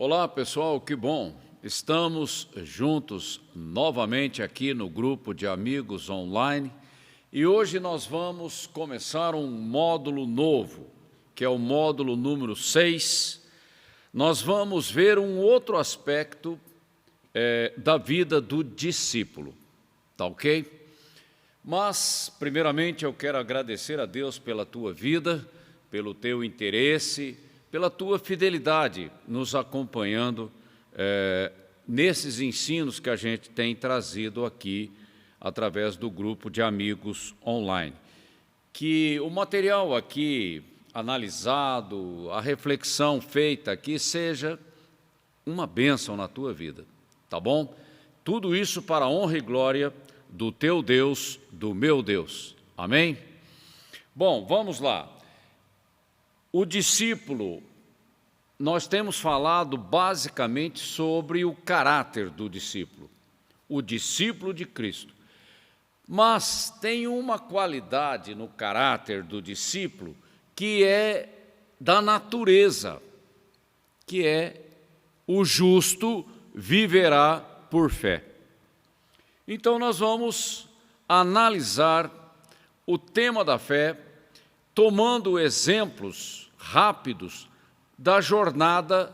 Olá, pessoal, que bom! Estamos juntos novamente aqui no grupo de amigos online e hoje nós vamos começar um módulo novo, que é o módulo número 6. Nós vamos ver um outro aspecto da vida do discípulo, tá ok? Mas, primeiramente, eu quero agradecer a Deus pela tua vida, pelo teu interesse, pela tua fidelidade nos acompanhando nesses ensinos que a gente tem trazido aqui através do grupo de amigos online. Que o material aqui analisado, a reflexão feita aqui seja uma bênção na tua vida, tá bom? Tudo isso para a honra e glória do teu Deus, do meu Deus. Amém? Bom, vamos lá. O discípulo, nós temos falado basicamente sobre o caráter do discípulo, o discípulo de Cristo. Mas tem uma qualidade no caráter do discípulo que é da natureza, que é o justo viverá por fé. Então nós vamos analisar o tema da fé, tomando exemplos rápidos da jornada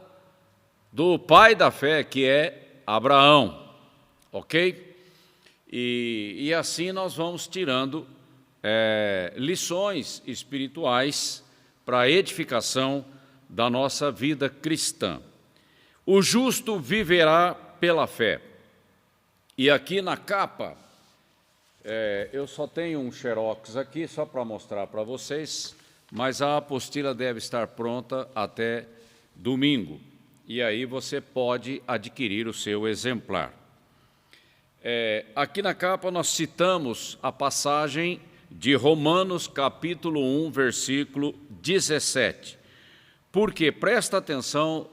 do pai da fé, que é Abraão, ok? E assim nós vamos tirando lições espirituais para a edificação da nossa vida cristã. O justo viverá pela fé. E aqui na capa, eu só tenho um xerox aqui, só para mostrar para vocês, mas a apostila deve estar pronta até domingo. E aí você pode adquirir o seu exemplar. Aqui na capa nós citamos a passagem de Romanos, capítulo 1, versículo 17. Porque, presta atenção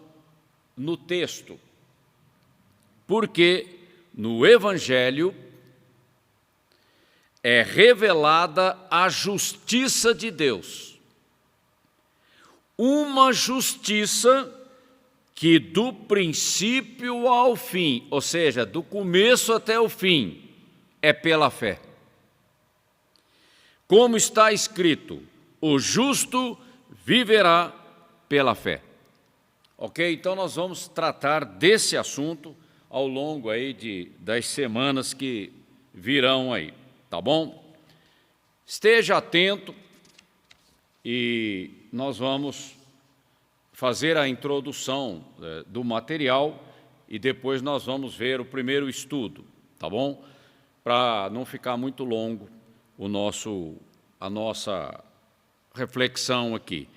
no texto, porque no Evangelho é revelada a justiça de Deus. Uma justiça que do princípio ao fim, ou seja, do começo até o fim, é pela fé. Como está escrito, o justo viverá pela fé. Ok? Então nós vamos tratar desse assunto ao longo aí das semanas que virão aí, tá bom? Esteja atento e nós vamos fazer a introdução do material e depois nós vamos ver o primeiro estudo, tá bom? Para não ficar muito longo a nossa reflexão aqui.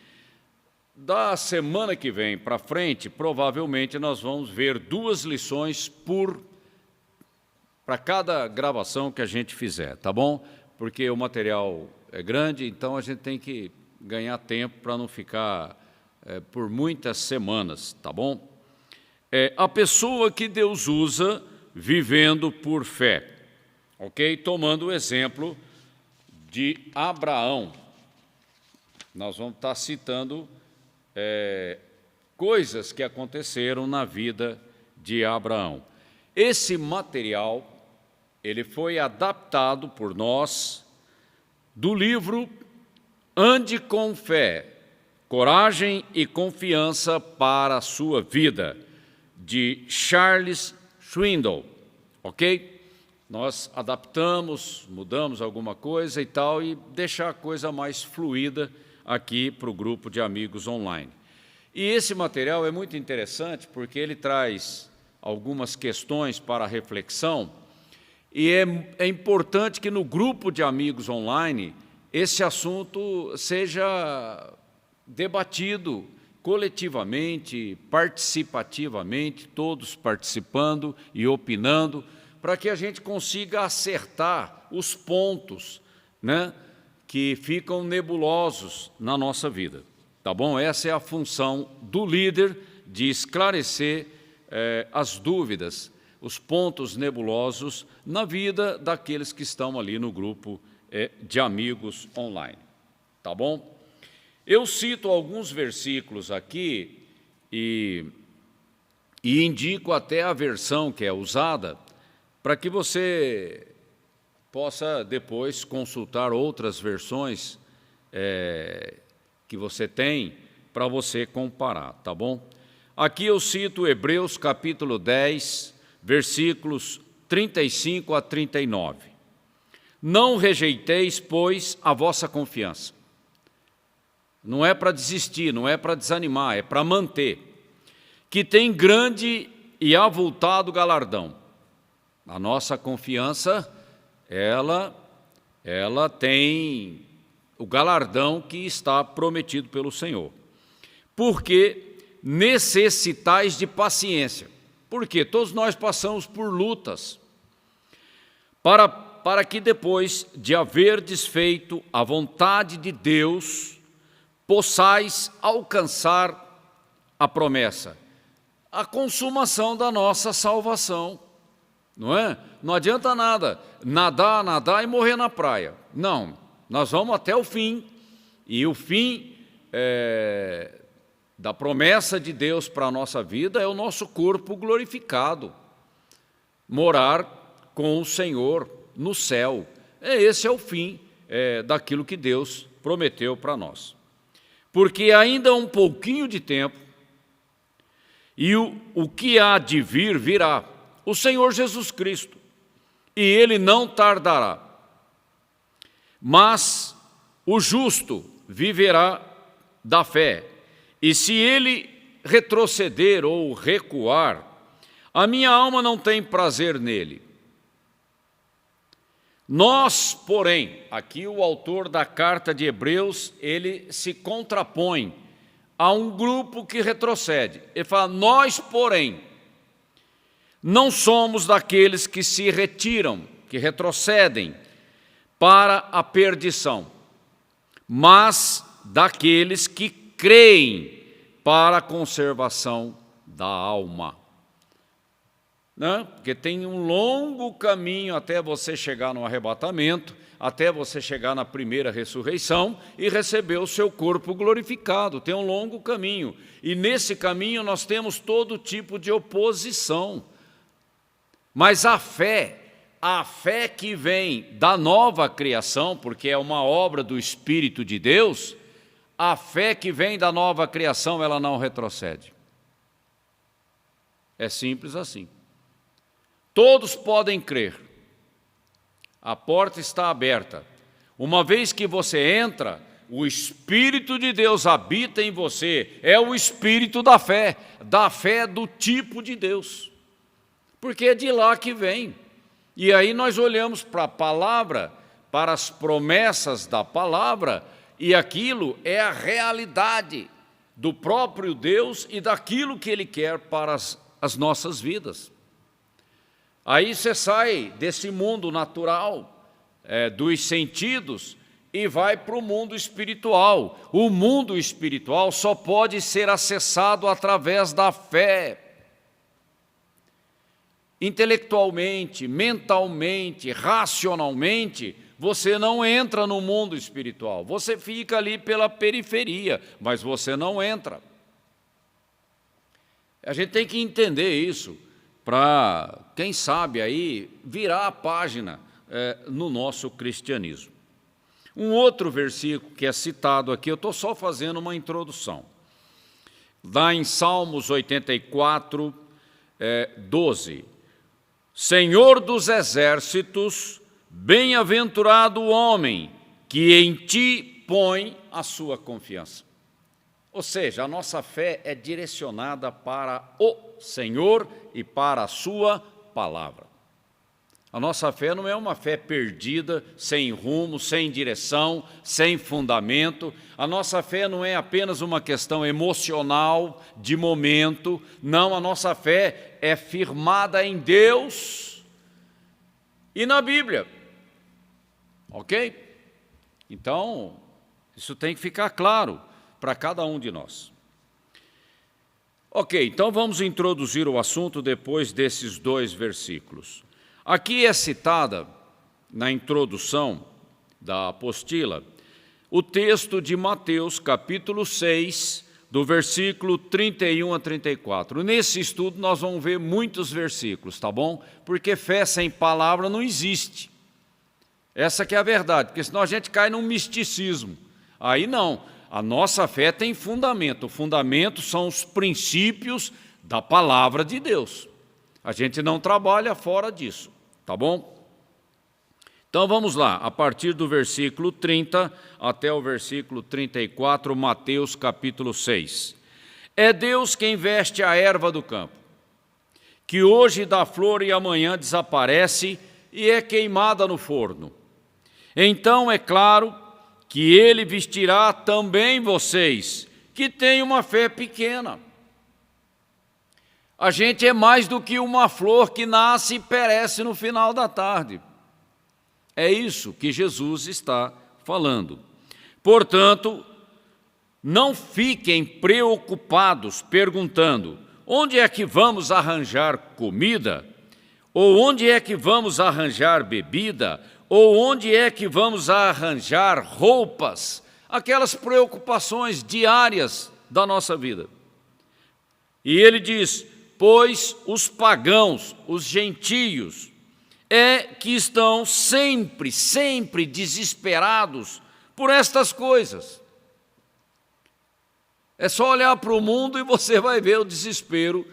Da semana que vem para frente, provavelmente nós vamos ver 2 lições para cada gravação que a gente fizer, tá bom? Porque o material é grande, então a gente tem que ganhar tempo para não ficar por muitas semanas, tá bom? A pessoa que Deus usa vivendo por fé, ok? Tomando o exemplo de Abraão. Nós vamos estar citando coisas que aconteceram na vida de Abraão. Esse material, ele foi adaptado por nós do livro Ande com Fé, Coragem e Confiança para a Sua Vida, de Charles Swindoll, ok? Nós adaptamos, mudamos alguma coisa e tal, e deixar a coisa mais fluida aqui para o grupo de amigos online. E esse material é muito interessante porque ele traz algumas questões para reflexão e é importante que no grupo de amigos online esse assunto seja debatido coletivamente, participativamente, todos participando e opinando, para que a gente consiga acertar os pontos, né, que ficam nebulosos na nossa vida, tá bom? Essa é a função do líder, de esclarecer as dúvidas, os pontos nebulosos na vida daqueles que estão ali no grupo de amigos online, tá bom? Eu cito alguns versículos aqui e e indico até a versão que é usada, para que você possa depois consultar outras versões que você tem, para você comparar, tá bom? Aqui eu cito Hebreus capítulo 10, versículos 35 a 39. Não rejeiteis, pois, a vossa confiança. Não é para desistir, não é para desanimar, é para manter. Que tem grande e avultado galardão. A nossa confiança, ela tem o galardão que está prometido pelo Senhor. Porque necessitais de paciência. Porque todos nós passamos por lutas, para que depois de haverdes feito a vontade de Deus, possais alcançar a promessa, a consumação da nossa salvação, não é? Não adianta nada nadar e morrer na praia. Não, nós vamos até o fim, e o fim da promessa de Deus para a nossa vida é o nosso corpo glorificado, morar com o Senhor no céu. Esse é o fim daquilo que Deus prometeu para nós. Porque ainda um pouquinho de tempo, e o que há de vir, virá, o Senhor Jesus Cristo, e Ele não tardará. Mas o justo viverá da fé, e se ele retroceder ou recuar, a minha alma não tem prazer nele. Nós, porém, aqui o autor da carta de Hebreus, ele se contrapõe a um grupo que retrocede. Ele fala, nós, porém, não somos daqueles que se retiram, que retrocedem para a perdição, mas daqueles que creem para a conservação da alma. Né? Porque tem um longo caminho até você chegar no arrebatamento, até você chegar na primeira ressurreição e receber o seu corpo glorificado. Tem um longo caminho. E nesse caminho nós temos todo tipo de oposição. Mas a fé que vem da nova criação, porque é uma obra do Espírito de Deus, a fé que vem da nova criação, ela não retrocede. É simples assim. Todos podem crer. A porta está aberta. Uma vez que você entra, o Espírito de Deus habita em você. É o Espírito da fé do tipo de Deus. Porque é de lá que vem. E aí nós olhamos para a palavra, para as promessas da palavra, e aquilo é a realidade do próprio Deus e daquilo que Ele quer para as nossas vidas. Aí você sai desse mundo natural, dos sentidos, e vai para o mundo espiritual. O mundo espiritual só pode ser acessado através da fé. Intelectualmente, mentalmente, racionalmente, você não entra no mundo espiritual. Você fica ali pela periferia, mas você não entra. A gente tem que entender isso, para, quem sabe, aí virar a página no nosso cristianismo. Um outro versículo que é citado aqui, eu estou só fazendo uma introdução. Lá em Salmos 84, 12. Senhor dos exércitos, bem-aventurado o homem que em ti põe a sua confiança. Ou seja, a nossa fé é direcionada para o Senhor e para a sua palavra. A nossa fé não é uma fé perdida, sem rumo, sem direção, sem fundamento. A nossa fé não é apenas uma questão emocional, de momento. Não, a nossa fé é firmada em Deus e na Bíblia. Ok? Então, isso tem que ficar claro para cada um de nós. Ok, então vamos introduzir o assunto depois desses dois versículos. Aqui é citada, na introdução da apostila, o texto de Mateus, capítulo 6, do versículo 31 a 34. Nesse estudo nós vamos ver muitos versículos, tá bom? Porque fé sem palavra não existe. Essa que é a verdade, porque senão a gente cai num misticismo. Aí não, a nossa fé tem fundamento. O fundamento são os princípios da palavra de Deus. A gente não trabalha fora disso, tá bom? Então vamos lá, a partir do versículo 30 até o versículo 34, Mateus capítulo 6. É Deus quem veste a erva do campo, que hoje dá flor e amanhã desaparece e é queimada no forno. Então é claro que Ele vestirá também vocês, que têm uma fé pequena. A gente é mais do que uma flor que nasce e perece no final da tarde. É isso que Jesus está falando. Portanto, não fiquem preocupados perguntando: onde é que vamos arranjar comida? Ou onde é que vamos arranjar bebida? Ou onde é que vamos arranjar roupas? Aquelas preocupações diárias da nossa vida. E ele diz: pois os pagãos, os gentios, que estão sempre desesperados por estas coisas. É só olhar para o mundo e você vai ver o desespero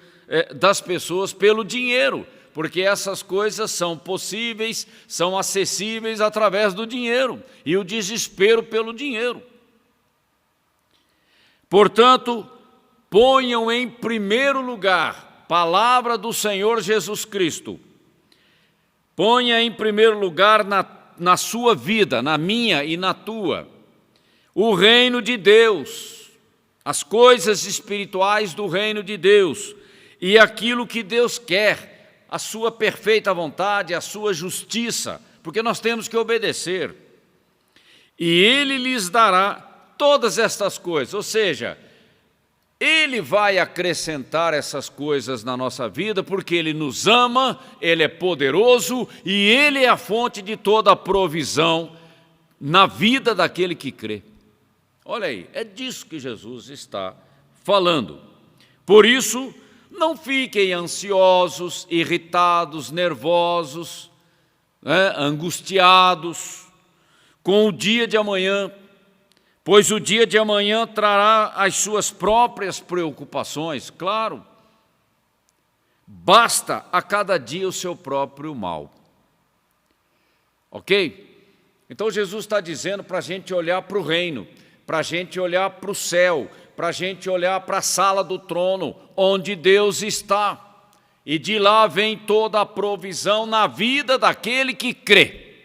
das pessoas pelo dinheiro, porque essas coisas são possíveis, são acessíveis através do dinheiro, e o desespero pelo dinheiro. Portanto, ponham em primeiro lugar, palavra do Senhor Jesus Cristo, ponha em primeiro lugar na sua vida, na minha e na tua, o reino de Deus, as coisas espirituais do reino de Deus e aquilo que Deus quer, a sua perfeita vontade, a sua justiça, porque nós temos que obedecer. E Ele lhes dará todas estas coisas, ou seja, Ele vai acrescentar essas coisas na nossa vida, porque Ele nos ama, Ele é poderoso e Ele é a fonte de toda a provisão na vida daquele que crê. Olha aí, é disso que Jesus está falando. Por isso, não fiquem ansiosos, irritados, nervosos, angustiados com o dia de amanhã, pois o dia de amanhã trará as suas próprias preocupações, claro. Basta a cada dia o seu próprio mal. Ok? Então Jesus está dizendo para a gente olhar para o reino, para a gente olhar para o céu, para a gente olhar para a sala do trono, onde Deus está. E de lá vem toda a provisão na vida daquele que crê.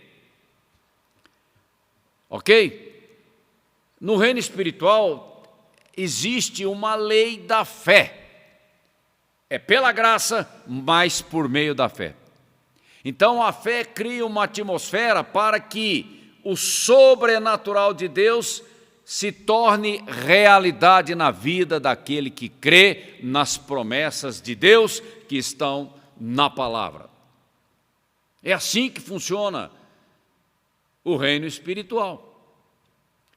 Ok? No reino espiritual, existe uma lei da fé. É pela graça, mas por meio da fé. Então, a fé cria uma atmosfera para que o sobrenatural de Deus se torne realidade na vida daquele que crê nas promessas de Deus que estão na palavra. É assim que funciona o reino espiritual.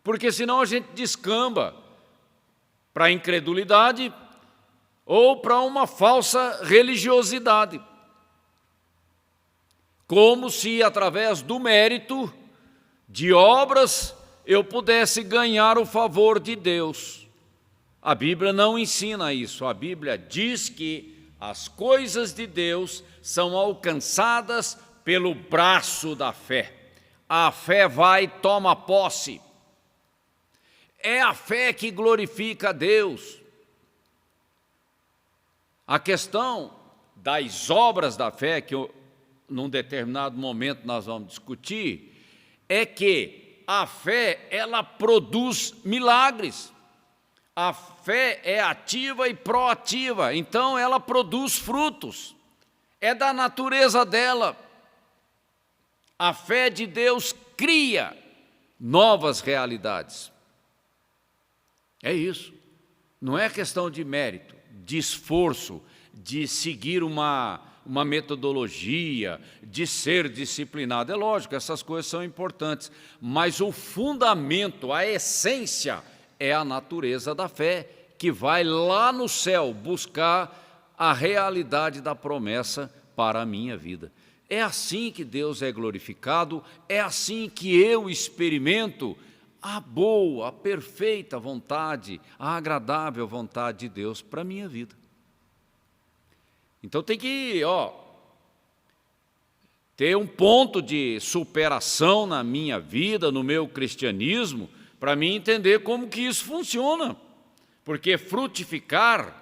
Porque senão a gente descamba para a incredulidade ou para uma falsa religiosidade. Como se através do mérito, de obras, eu pudesse ganhar o favor de Deus. A Bíblia não ensina isso. A Bíblia diz que as coisas de Deus são alcançadas pelo braço da fé. A fé vai e toma posse. É a fé que glorifica a Deus. A questão das obras da fé, que num determinado momento nós vamos discutir, é que a fé, ela produz milagres. A fé é ativa e proativa, então ela produz frutos. É da natureza dela. A fé de Deus cria novas realidades. É isso. Não é questão de mérito, de esforço, de seguir uma metodologia, de ser disciplinado. É lógico, essas coisas são importantes, mas o fundamento, a essência, é a natureza da fé, que vai lá no céu buscar a realidade da promessa para a minha vida. É assim que Deus é glorificado, é assim que eu experimento a boa, a perfeita vontade, a agradável vontade de Deus para a minha vida. Então tem que, ter um ponto de superação na minha vida, no meu cristianismo, para mim entender como que isso funciona. Porque frutificar,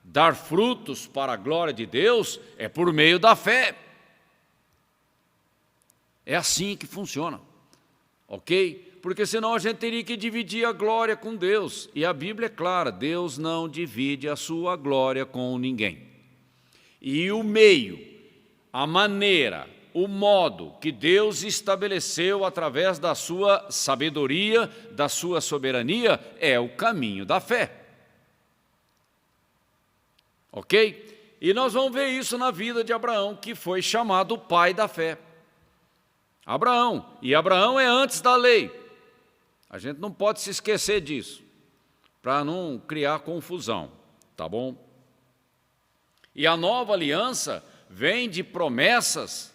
dar frutos para a glória de Deus, é por meio da fé. É assim que funciona, ok? Porque senão a gente teria que dividir a glória com Deus. E a Bíblia é clara, Deus não divide a sua glória com ninguém. E o meio, a maneira, o modo que Deus estabeleceu através da sua sabedoria, da sua soberania, é o caminho da fé. Ok? E nós vamos ver isso na vida de Abraão, que foi chamado pai da fé. Abraão. E Abraão é antes da lei. A gente não pode se esquecer disso, para não criar confusão, tá bom? E a nova aliança vem de promessas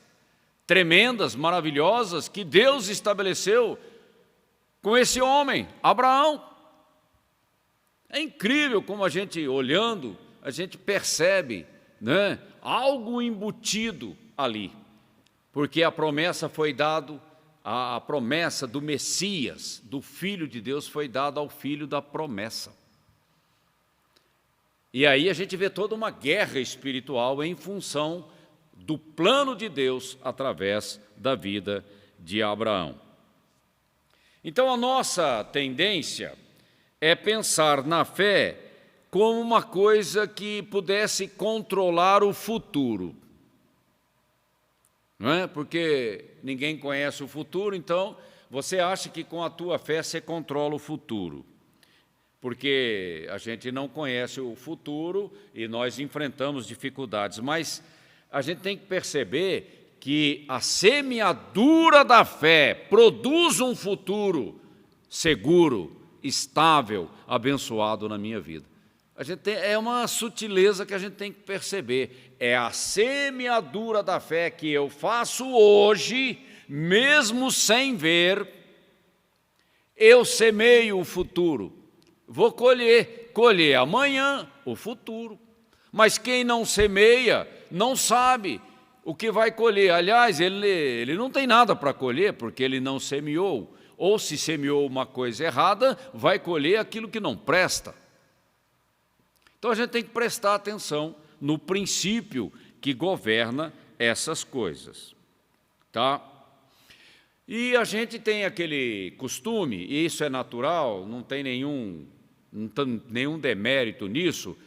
tremendas, maravilhosas, que Deus estabeleceu com esse homem, Abraão. É incrível como a gente, olhando, a gente percebe, né, algo embutido ali, porque a promessa foi dada, a promessa do Messias, do Filho de Deus, foi dada ao filho da promessa. E aí a gente vê toda uma guerra espiritual em função do plano de Deus através da vida de Abraão. Então a nossa tendência é pensar na fé como uma coisa que pudesse controlar o futuro. Não é? Porque ninguém conhece o futuro, então você acha que com a tua fé você controla o futuro. Porque a gente não conhece o futuro e nós enfrentamos dificuldades, mas a gente tem que perceber que a semeadura da fé produz um futuro seguro, estável, abençoado na minha vida. É uma sutileza que a gente tem que perceber. É a semeadura da fé que eu faço hoje, mesmo sem ver, eu semeio o futuro. Vou colher amanhã o futuro. Mas quem não semeia, não sabe o que vai colher. Aliás, ele não tem nada para colher, porque ele não semeou. Ou se semeou uma coisa errada, vai colher aquilo que não presta. Então a gente tem que prestar atenção no princípio que governa essas coisas, tá? E a gente tem aquele costume, e isso é natural, não tem nenhum demérito nisso,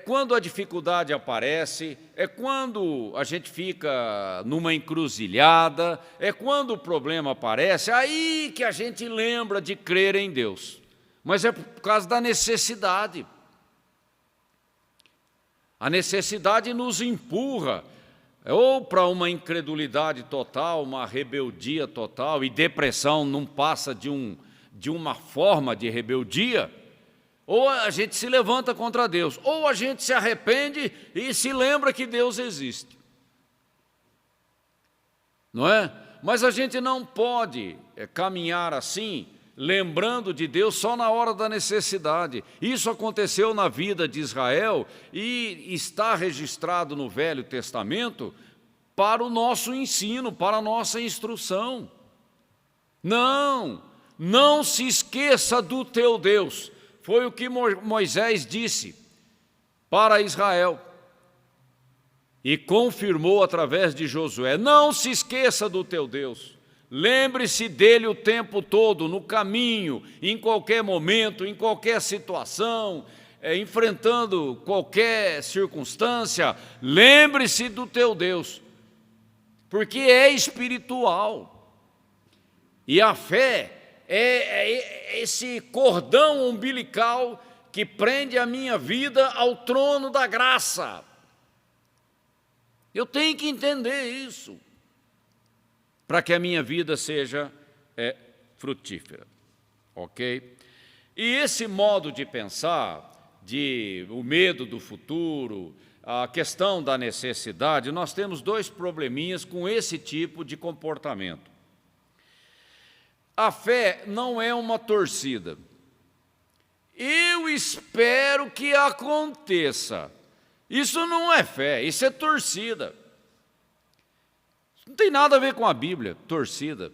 quando a dificuldade aparece, é quando a gente fica numa encruzilhada, é quando o problema aparece, aí que a gente lembra de crer em Deus. Mas é por causa da necessidade. A necessidade nos empurra ou para uma incredulidade total, uma rebeldia total, e depressão não passa de uma forma de rebeldia, ou a gente se levanta contra Deus, ou a gente se arrepende e se lembra que Deus existe. Não é? Mas a gente não pode caminhar assim, lembrando de Deus só na hora da necessidade. Isso aconteceu na vida de Israel e está registrado no Velho Testamento para o nosso ensino, para a nossa instrução. Não se esqueça do teu Deus. Foi o que Moisés disse para Israel e confirmou através de Josué. Não se esqueça do teu Deus. Lembre-se dele o tempo todo, no caminho, em qualquer momento, em qualquer situação, enfrentando qualquer circunstância. Lembre-se do teu Deus, porque é espiritual. E a fé é esse cordão umbilical que prende a minha vida ao trono da graça. Eu tenho que entender isso, para que a minha vida seja frutífera, ok? E esse modo de pensar, o medo do futuro, a questão da necessidade, nós temos dois probleminhas com esse tipo de comportamento. A fé não é uma torcida. Eu espero que aconteça. Isso não é fé, isso é torcida. Não tem nada a ver com a Bíblia, torcida.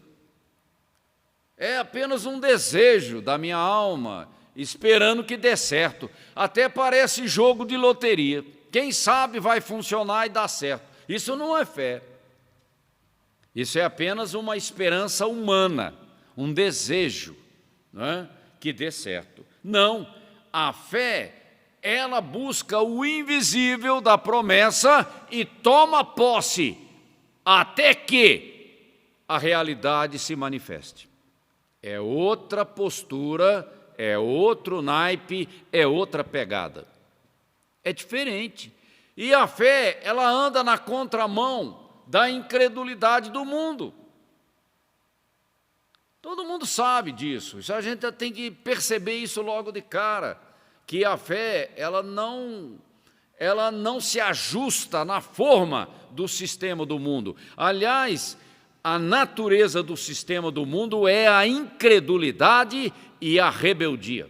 É apenas um desejo da minha alma, esperando que dê certo. Até parece jogo de loteria. Quem sabe vai funcionar e dar certo. Isso não é fé. Isso é apenas uma esperança humana, um desejo, não é? Que dê certo. Não, a fé, ela busca o invisível da promessa e toma posse até que a realidade se manifeste. É outra postura, é outro naipe, é outra pegada. É diferente. E a fé, ela anda na contramão da incredulidade do mundo. Todo mundo sabe disso. A gente tem que perceber isso logo de cara, que a fé, ela não se ajusta na forma do sistema do mundo. Aliás, a natureza do sistema do mundo é a incredulidade e a rebeldia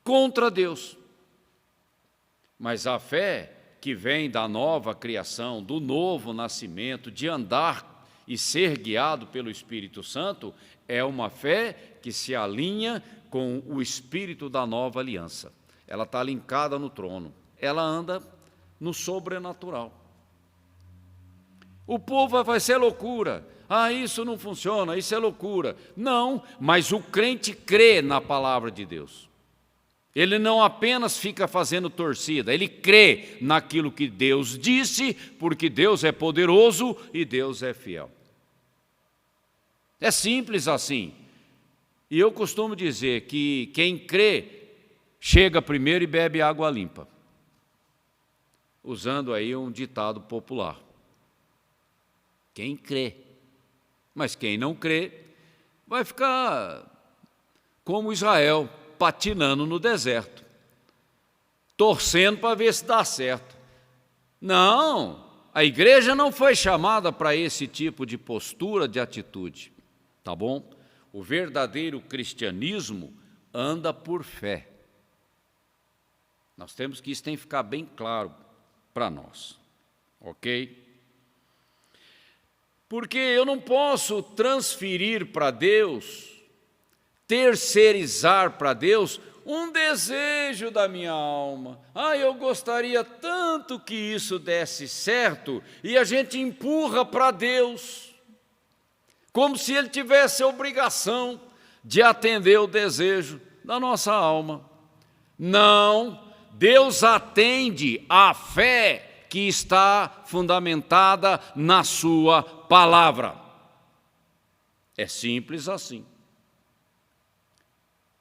contra Deus. Mas a fé que vem da nova criação, do novo nascimento, de andar e ser guiado pelo Espírito Santo, é uma fé que se alinha com o Espírito da nova aliança. Ela está linkada no trono, ela anda no sobrenatural. O povo vai ser loucura. Isso não funciona, isso é loucura. Não, mas o crente crê na palavra de Deus. Ele não apenas fica fazendo torcida, ele crê naquilo que Deus disse, porque Deus é poderoso e Deus é fiel. É simples assim. E eu costumo dizer que quem crê chega primeiro e bebe água limpa, usando aí um ditado popular. Quem crê. Mas quem não crê vai ficar como Israel, patinando no deserto, torcendo para ver se dá certo. Não, a igreja não foi chamada para esse tipo de postura, de atitude, tá bom? O verdadeiro cristianismo anda por fé. Nós temos que isso tem que ficar bem claro para nós, ok? Porque eu não posso transferir para Deus, terceirizar para Deus um desejo da minha alma. Eu gostaria tanto que isso desse certo, e a gente empurra para Deus, como se Ele tivesse a obrigação de atender o desejo da nossa alma. Não, Deus atende a fé que está fundamentada na sua palavra. É simples assim.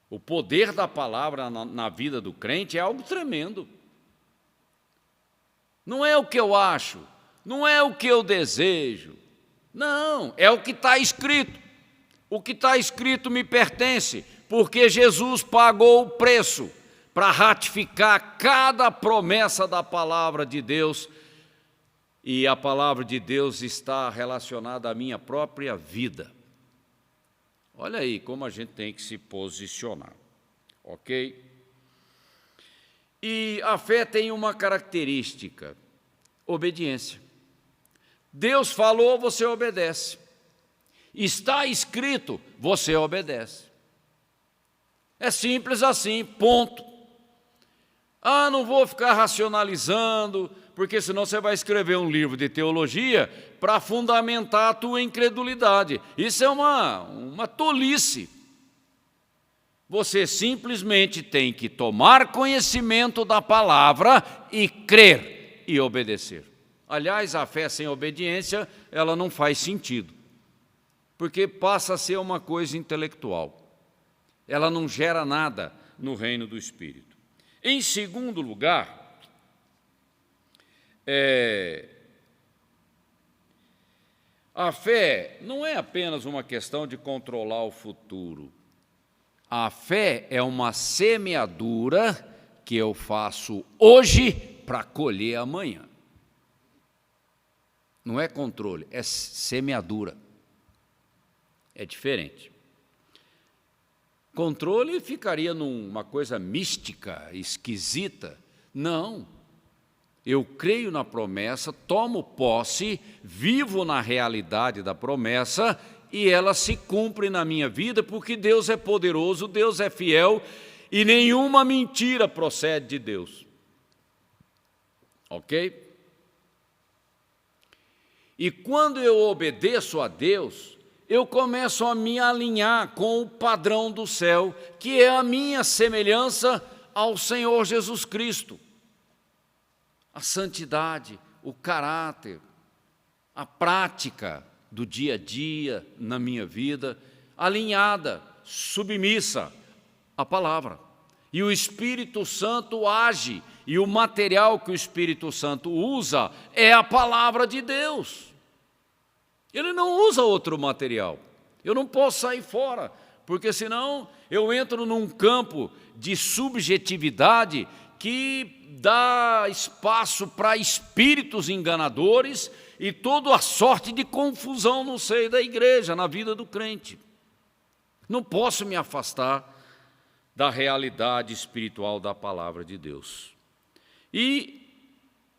O poder da palavra na vida do crente é algo tremendo. Não é o que eu acho, não é o que eu desejo, não, é o que está escrito. O que está escrito me pertence, porque Jesus pagou o preço para ratificar cada promessa da palavra de Deus, e a palavra de Deus está relacionada à minha própria vida. Olha aí como a gente tem que se posicionar, ok? E a fé tem uma característica: obediência. Deus falou, você obedece. Está escrito, você obedece. É simples assim, ponto. Não vou ficar racionalizando, porque senão você vai escrever um livro de teologia para fundamentar a tua incredulidade. Isso é uma tolice. Você simplesmente tem que tomar conhecimento da palavra e crer e obedecer. Aliás, a fé sem obediência, ela não faz sentido, porque passa a ser uma coisa intelectual. Ela não gera nada no reino do Espírito. Em segundo lugar, a fé não é apenas uma questão de controlar o futuro. A fé é uma semeadura que eu faço hoje para colher amanhã. Não é controle, é semeadura. É diferente. Controle ficaria numa coisa mística, esquisita. Não. Eu creio na promessa, tomo posse, vivo na realidade da promessa e ela se cumpre na minha vida porque Deus é poderoso, Deus é fiel e nenhuma mentira procede de Deus. Ok? E quando eu obedeço a Deus, eu começo a me alinhar com o padrão do céu, que é a minha semelhança ao Senhor Jesus Cristo. A santidade, o caráter, a prática do dia a dia na minha vida, alinhada, submissa à palavra. E o Espírito Santo age, e o material que o Espírito Santo usa é a palavra de Deus. Ele não usa outro material. Eu não posso sair fora, porque senão eu entro num campo de subjetividade que dá espaço para espíritos enganadores e toda a sorte de confusão no seio da igreja, na vida do crente. Não posso me afastar da realidade espiritual da palavra de Deus. E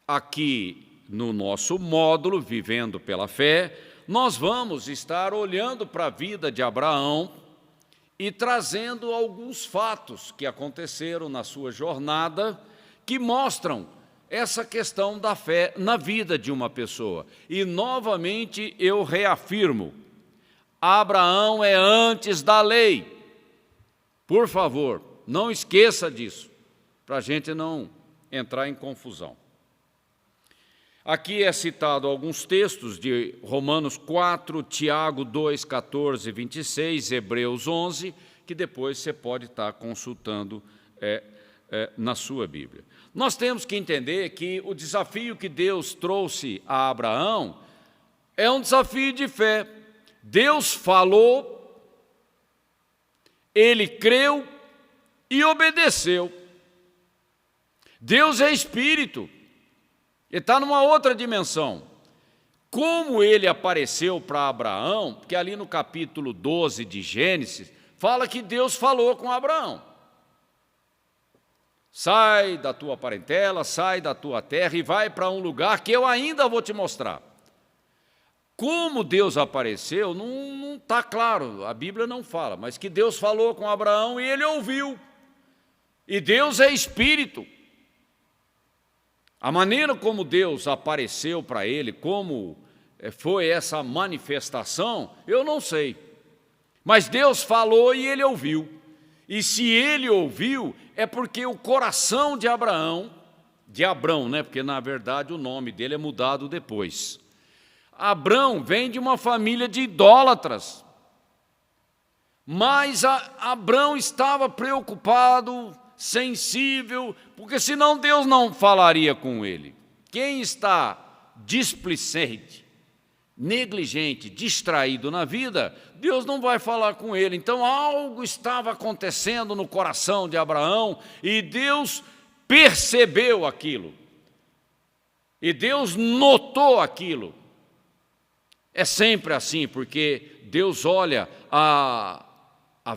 aqui no nosso módulo, Vivendo pela Fé, nós vamos estar olhando para a vida de Abraão e trazendo alguns fatos que aconteceram na sua jornada que mostram essa questão da fé na vida de uma pessoa. E, novamente, eu reafirmo, Abraão é antes da lei. Por favor, não esqueça disso, para a gente não entrar em confusão. Aqui é citado alguns textos de Romanos 4, Tiago 2, 14, 26, Hebreus 11, que depois você pode estar consultando na sua Bíblia. Nós temos que entender que o desafio que Deus trouxe a Abraão é um desafio de fé. Deus falou, ele creu e obedeceu. Deus é Espírito. Ele está numa outra dimensão. Como ele apareceu para Abraão, porque ali no capítulo 12 de Gênesis, fala que Deus falou com Abraão. Sai da tua parentela, sai da tua terra e vai para um lugar que eu ainda vou te mostrar. Como Deus apareceu, não está claro, a Bíblia não fala, mas que Deus falou com Abraão e ele ouviu. E Deus é Espírito. A maneira como Deus apareceu para ele, como foi essa manifestação, eu não sei. Mas Deus falou e ele ouviu. E se ele ouviu, é porque o coração de Abraão, né? Porque na verdade o nome dele é mudado depois. Abrão vem de uma família de idólatras. Mas Abrão estava preocupado, sensível, porque senão Deus não falaria com ele. Quem está displicente, negligente, distraído na vida, Deus não vai falar com ele. Então algo estava acontecendo no coração de Abraão e Deus percebeu aquilo. E Deus notou aquilo. É sempre assim, porque Deus olha a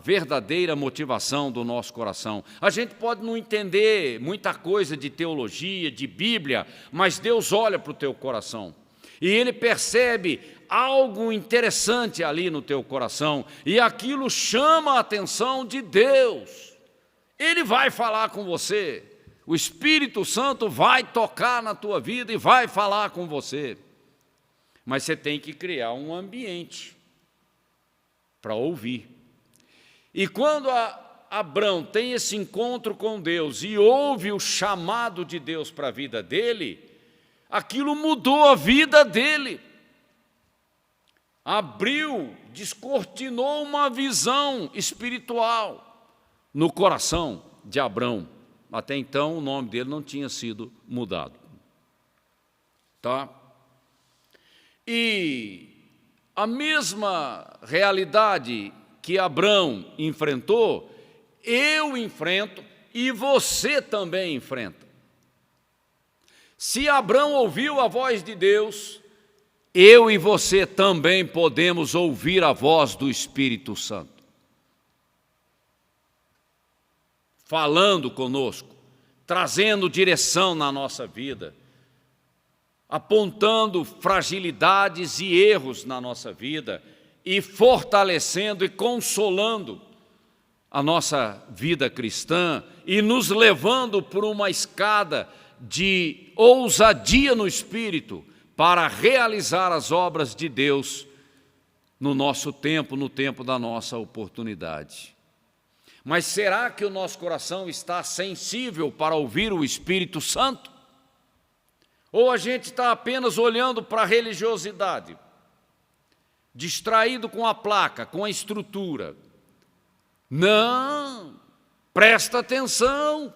verdadeira motivação do nosso coração. A gente pode não entender muita coisa de teologia, de Bíblia, mas Deus olha para o teu coração. E Ele percebe algo interessante ali no teu coração, e aquilo chama a atenção de Deus. Ele vai falar com você, o Espírito Santo vai tocar na tua vida e vai falar com você. Mas você tem que criar um ambiente para ouvir. E quando Abrão tem esse encontro com Deus e ouve o chamado de Deus para a vida dele, aquilo mudou a vida dele. Abriu, descortinou uma visão espiritual no coração de Abrão. Até então o nome dele não tinha sido mudado. Tá? E a mesma realidade que Abrão enfrentou, eu enfrento e você também enfrenta. Se Abraão ouviu a voz de Deus, eu e você também podemos ouvir a voz do Espírito Santo, falando conosco, trazendo direção na nossa vida, apontando fragilidades e erros na nossa vida e fortalecendo e consolando a nossa vida cristã e nos levando por uma escada de ousadia no Espírito para realizar as obras de Deus no nosso tempo, no tempo da nossa oportunidade. Mas será que o nosso coração está sensível para ouvir o Espírito Santo? Ou a gente está apenas olhando para a religiosidade, distraído com a placa, com a estrutura? Não, presta atenção.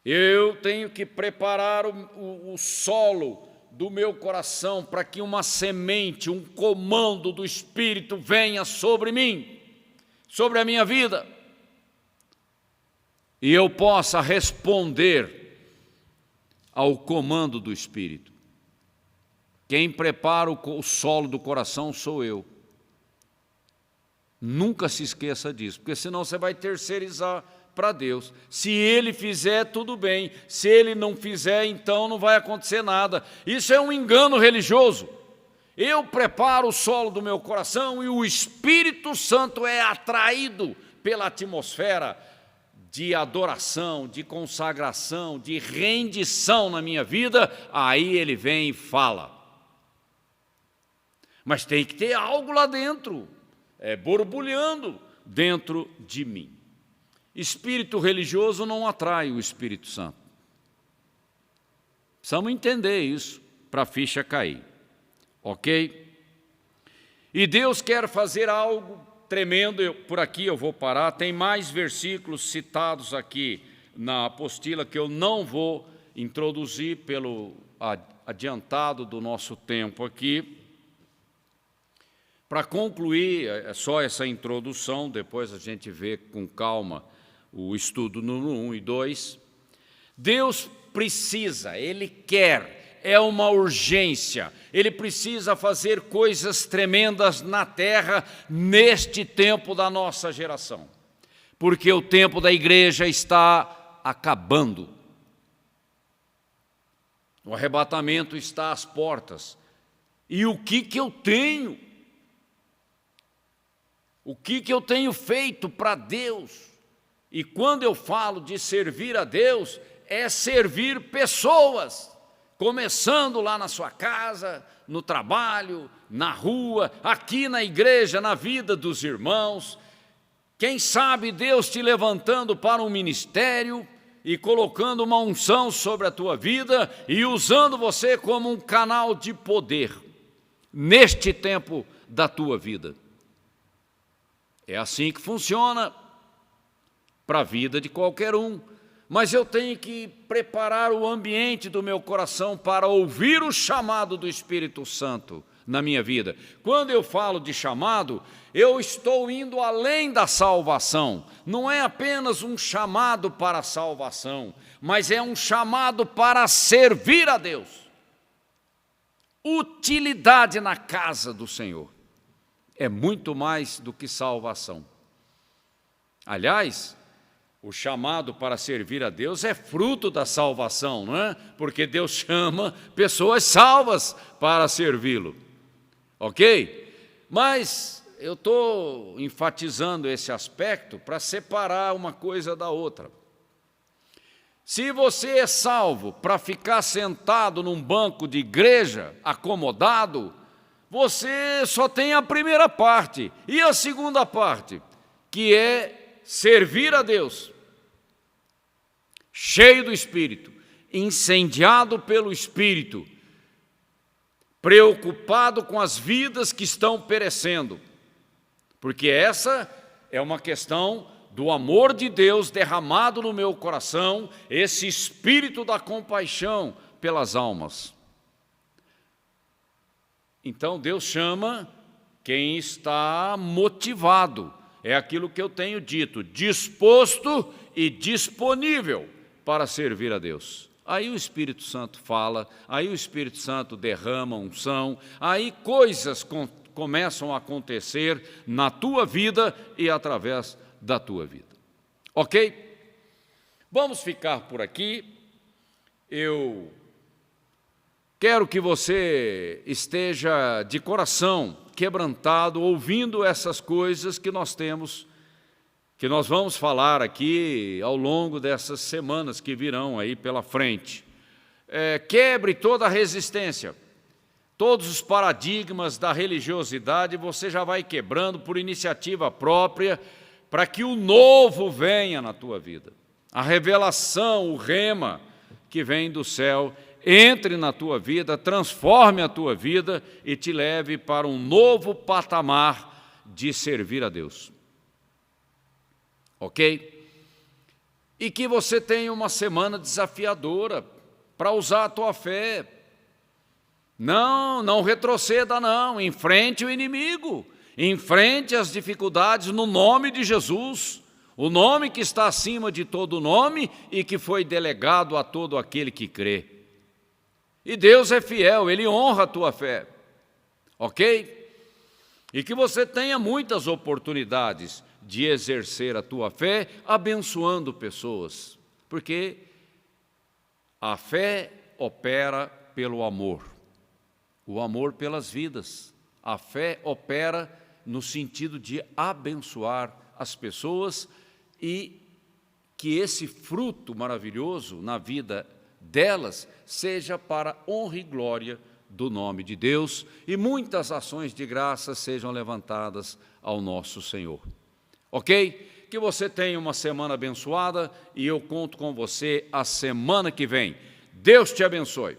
Eu tenho que preparar o solo do meu coração para que uma semente, um comando do Espírito venha sobre mim, sobre a minha vida, e eu possa responder ao comando do Espírito. Quem prepara o solo do coração sou eu. Nunca se esqueça disso, porque senão você vai terceirizar para Deus. Se Ele fizer, tudo bem. Se Ele não fizer, então não vai acontecer nada. Isso é um engano religioso. Eu preparo o solo do meu coração e o Espírito Santo é atraído pela atmosfera de adoração, de consagração, de rendição na minha vida, aí Ele vem e fala. Mas tem que ter algo lá dentro, borbulhando dentro de mim. Espírito religioso não atrai o Espírito Santo. Precisamos entender isso para a ficha cair, ok? E Deus quer fazer algo tremendo. Por aqui eu vou parar, tem mais versículos citados aqui na apostila que eu não vou introduzir pelo adiantado do nosso tempo aqui. Para concluir, é só essa introdução, depois a gente vê com calma o estudo no 1 e 2. Deus precisa, Ele quer, é uma urgência, Ele precisa fazer coisas tremendas na terra neste tempo da nossa geração, porque o tempo da igreja está acabando. O arrebatamento está às portas. E o que eu tenho? O que eu tenho feito para Deus? E quando eu falo de servir a Deus, é servir pessoas, começando lá na sua casa, no trabalho, na rua, aqui na igreja, na vida dos irmãos. Quem sabe Deus te levantando para um ministério e colocando uma unção sobre a tua vida e usando você como um canal de poder neste tempo da tua vida. É assim que funciona para a vida de qualquer um. Mas eu tenho que preparar o ambiente do meu coração para ouvir o chamado do Espírito Santo na minha vida. Quando eu falo de chamado, eu estou indo além da salvação. Não é apenas um chamado para a salvação, mas é um chamado para servir a Deus. Utilidade na casa do Senhor é muito mais do que salvação. Aliás, o chamado para servir a Deus é fruto da salvação, não é? Porque Deus chama pessoas salvas para servi-lo, ok? Mas eu estou enfatizando esse aspecto para separar uma coisa da outra. Se você é salvo para ficar sentado num banco de igreja, acomodado, você só tem a primeira parte. E a segunda parte, que é servir a Deus, cheio do Espírito, incendiado pelo Espírito, preocupado com as vidas que estão perecendo, porque essa é uma questão do amor de Deus derramado no meu coração, esse espírito da compaixão pelas almas. Então Deus chama quem está motivado é aquilo que eu tenho dito, disposto e disponível para servir a Deus. Aí o Espírito Santo fala, aí o Espírito Santo derrama unção, aí coisas começam a acontecer na tua vida e através da tua vida. Ok? Vamos ficar por aqui. Eu quero que você esteja de coração quebrantado, ouvindo essas coisas que nós temos, que nós vamos falar aqui ao longo dessas semanas que virão aí pela frente. Quebre toda a resistência, todos os paradigmas da religiosidade você já vai quebrando por iniciativa própria, para que o novo venha na tua vida. A revelação, o rema que vem do céu, entre na tua vida, transforme a tua vida e te leve para um novo patamar de servir a Deus. Ok? E que você tenha uma semana desafiadora para usar a tua fé. Não retroceda não, enfrente o inimigo, enfrente as dificuldades no nome de Jesus, o nome que está acima de todo nome e que foi delegado a todo aquele que crê. E Deus é fiel, Ele honra a tua fé, ok? E que você tenha muitas oportunidades de exercer a tua fé abençoando pessoas, porque a fé opera pelo amor, o amor pelas vidas. A fé opera no sentido de abençoar as pessoas e que esse fruto maravilhoso na vida delas seja para honra e glória do nome de Deus e muitas ações de graça sejam levantadas ao nosso Senhor. Ok? Que você tenha uma semana abençoada e eu conto com você a semana que vem. Deus te abençoe.